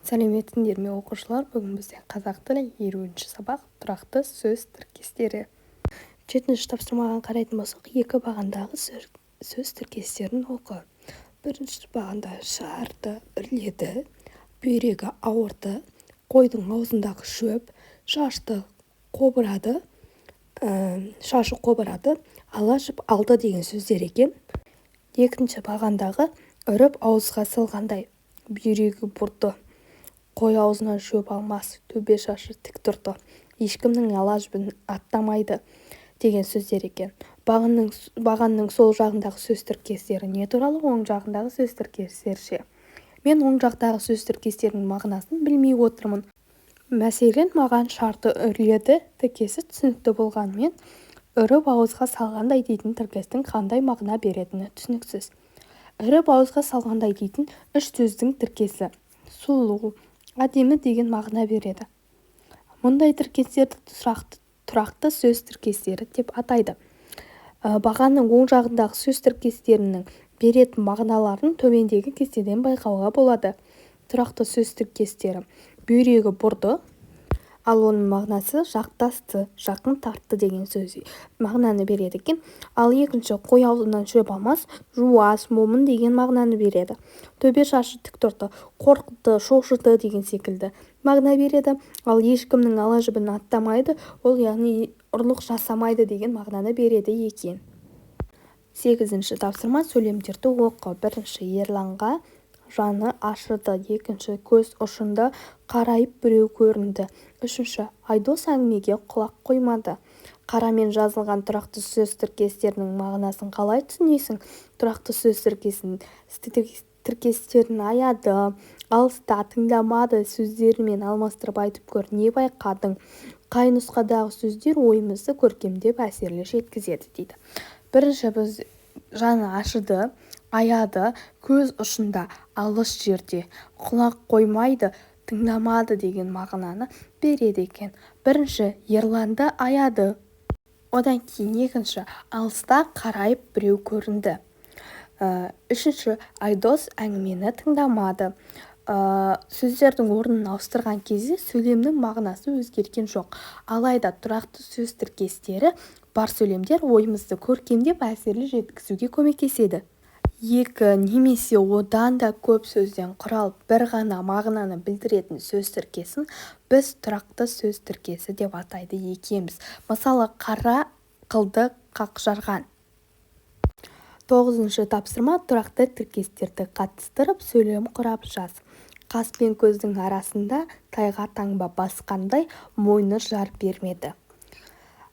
Сәлеметсіңдер ме оқушылар? Бүгін бізде қазақ тілі 20-ші сабақ тұрақты сөз тіркестері. 7-ші тапсырмаға қарайтын болсақ, екі бағандағы сөз тіркестерін оқы. Бірінші бағанда шарды, үрледі, бүйрегі ауырды, қойдың аузындағы шөп, шашы қобырады, ала жіп алды деген сөздер екен. Екінші бағандағы үріп ауызға салғандай, бүйрегі бұрды, қой аузынан шөп алмас, төбе шашы тік тұрды, ешкімнің ала жібін аттамайды деген сөздер екен. Бағанның сол жағындағы сөз тіркестері не туралы, оң жағындағы сөз тіркестері ше? Мен оң жақтағы сөз тіркестерінің мағынасын білмей отырмын. Мәселен, маған шарды үрледі тіркесі түсінікті болғанымен, үріп ауызға салғандай дейтін тіркестің қандай мағына беретіні түсініксіз. Үріп ауызға салғандай дейтін үш сөздің тіркесі сұлу, әдемі деген мағына береді. Мұндай тіркестерді тұрақты сөз тіркестері деп атайды. Бағанның оң жағындағы сөз тіркестерінің беретін мағыналарын төмендегі кестеден байқауға болады. Тұрақты сөз тіркестері бүйрегі бұрды, ал оның мағынасы жақтасты, жақын тартты деген сөз мағынаны береді екен. Ал екінші қой аузынан шөп алмас, жуас, момын деген мағынаны береді. Төбе шашы тік тұрды, қорқытты, шошыды деген секілді мағына береді. Ал ешкімнің ала жібін аттамайды, ол яғни ұрлық жасамайды деген мағынаны береді екен. 8-ші тапсырма сөйлемдерді оқы. Бірінші Ерланға жаны ашыды, екінші көз ұшында қарайып біреу көрінді, үшінші Айдос әңгімеге құлақ қоймады. Қарамен жазылған тұрақты сөз тіркестерінің мағынасын қалай түсінесің? Тұрақты сөз тіркестерін аяды, алыста, тыңдамады сөздерімен алмастырып айтып көр. Не байқадың? Қай нұсқадағы сөздер ойымызды көркемдеп әсерлі жеткізеді дейді. Бірінші біз жаны ашыды, аяды, көз ұшында, алыс жерде, құлақ қоймайды, тыңдамады деген мағынаны береді екен. Бірінші Ерланды аяды. Одан кейін екінші алыста қарайып біреу көрінді. Үшінші Айдос әңгімені тыңдамады. Сөздердің орнын ауыстырған кезде сөйлемнің мағынасы өзгерген жоқ. Алайда тұрақты сөз тіркестері бар сөйлемдер ойымызды көркемдеп әсерлі жеткізуге көмектеседі. Екі немесе одан да көп сөзден құралып бір ғана мағынаны білдіретін сөз тіркесін біз тұрақты сөз тіркесі деп атайды екенбіз. Мысалы, қара қылды қақжарған. 9-ші тапсырма тұрақты тіркестерді қатыстырып сөйлем құрап жаз. Қас пен көздің арасында тайға таңба басқандай мойны жар бермеді.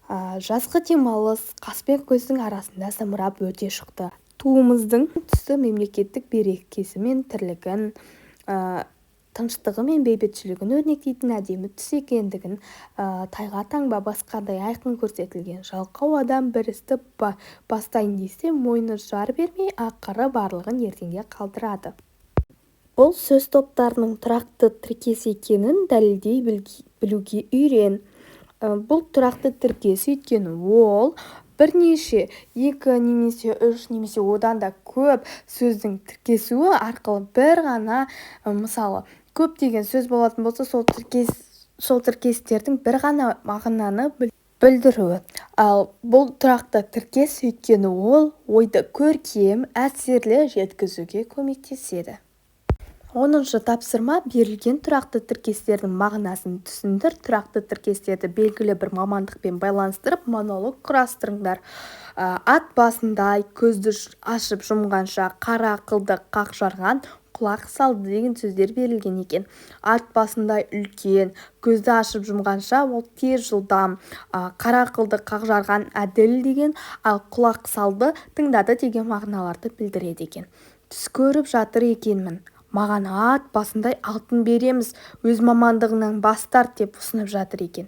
Жазғы демалыс қас пен көздің арасында зымырап өте шықты. Туымыздың түсі мемлекеттік берекесі мен тірлігін, тыныштығы мен бейбітшілігін өрнектейтін әдемі түс екендігін тайға таңба басқандай айқын көрсетілген. Жалқау адам бір істі бастайын десе мойны жар бермей, ақыры барлығын ертеңге қалдырады. Бұл сөз топтарының тұрақты тіркес екенін дәлелдей білуге үйрен. Бұл тұрақты тіркес өйткені ол бірнеше, екі немесе үш немесе одан да көп сөздің тіркесуі арқылы бір ғана, мысалы, көп деген сөз болатын болса, сол тіркестердің бір ғана мағынаны білдіруі. Ал бұл тұрақты тіркес өйткені ол ойды көркем, әсерлі жеткізуге көмектеседі. 10-шы тапсырма берілген тұрақты тіркестердің мағынасын түсіндір. Тұрақты тіркестерді белгілі бір мамандықпен байланыстырып монолог құрастырыңдар. Ат басындай, көзді ашып жұмғанша, қара қылды қақ жарған, құлақ салды деген сөздер берілген екен. Ат басындай үлкен, көзді ашып жұмғанша ол тез жылдам, қара қылды қақ жарған әділ деген, ал құлақ салды тыңдады деген мағыналарды білдіреді екен. Түс көріп жатыр екенмін. Маған ат басындай алтын береміз, өз мамандығыңнан бас тарт деп ұсынып жатыр екен.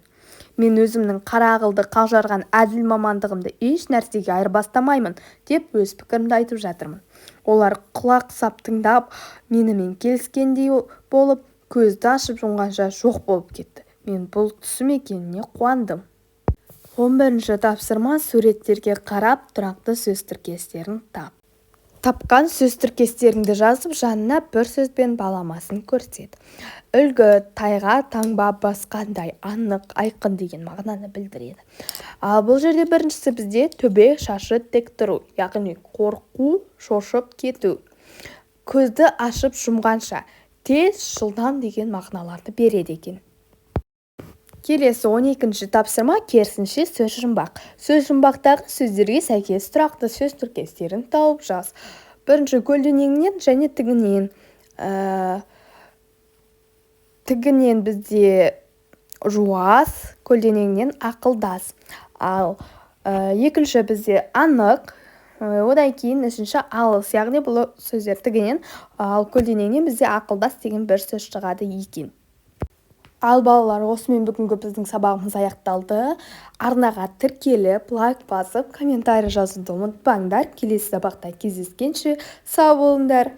Мен өзімнің қара қылды қақ жарған әділ мамандығымды еш нәрсеге айырбастамаймын деп өз пікірімді айтып жатырмын. Олар құлақ сап тыңдап, менімен келіскендей болып, көзді ашып жұмғанша жоқ болып кетті. Мен бұл түсім екеніне қуандым. 11-ші тапсырма суреттерге қарап тұрақты сөз тіркестерін тап. тапқан сөз тіркестеріңді жазып, жанына бір сөзбен баламасын көрсет. Үлгі, тайға таңба басқандай, анық, айқын деген мағынаны білдіреді. Ал бұл жерде біріншісі бізде төбе, шашы тік тұру, яғни қорқу, шошып кету. Көзді ашып жұмғанша, тез, жылдам деген мағыналарды береді екен. Келесі 12-ші тапсырма керісінше сөз жұмбақ. Сөз жұмбақтағы сөздерге сәйкес тұрақты сөз тіркестерін тауып жаз. Бірінші көлденеңінен және тігінен. Тігінен бізде жуас, көлденеңінен ақылдас. Ал екінші бізде анық, одан кейін үшінші алыс, яғни бұл сөздер тігінен, ал көлденеңінен бізде ақылдас деген бір сөз шығады екен. Ал балалар, осымен бүгінгі біздің сабағымыз аяқталды. Арнаға тіркеліп, лайк басып, комментарий жазуды ұмытпаңдар. Келесі сабақта кездескенше сау болыңдар.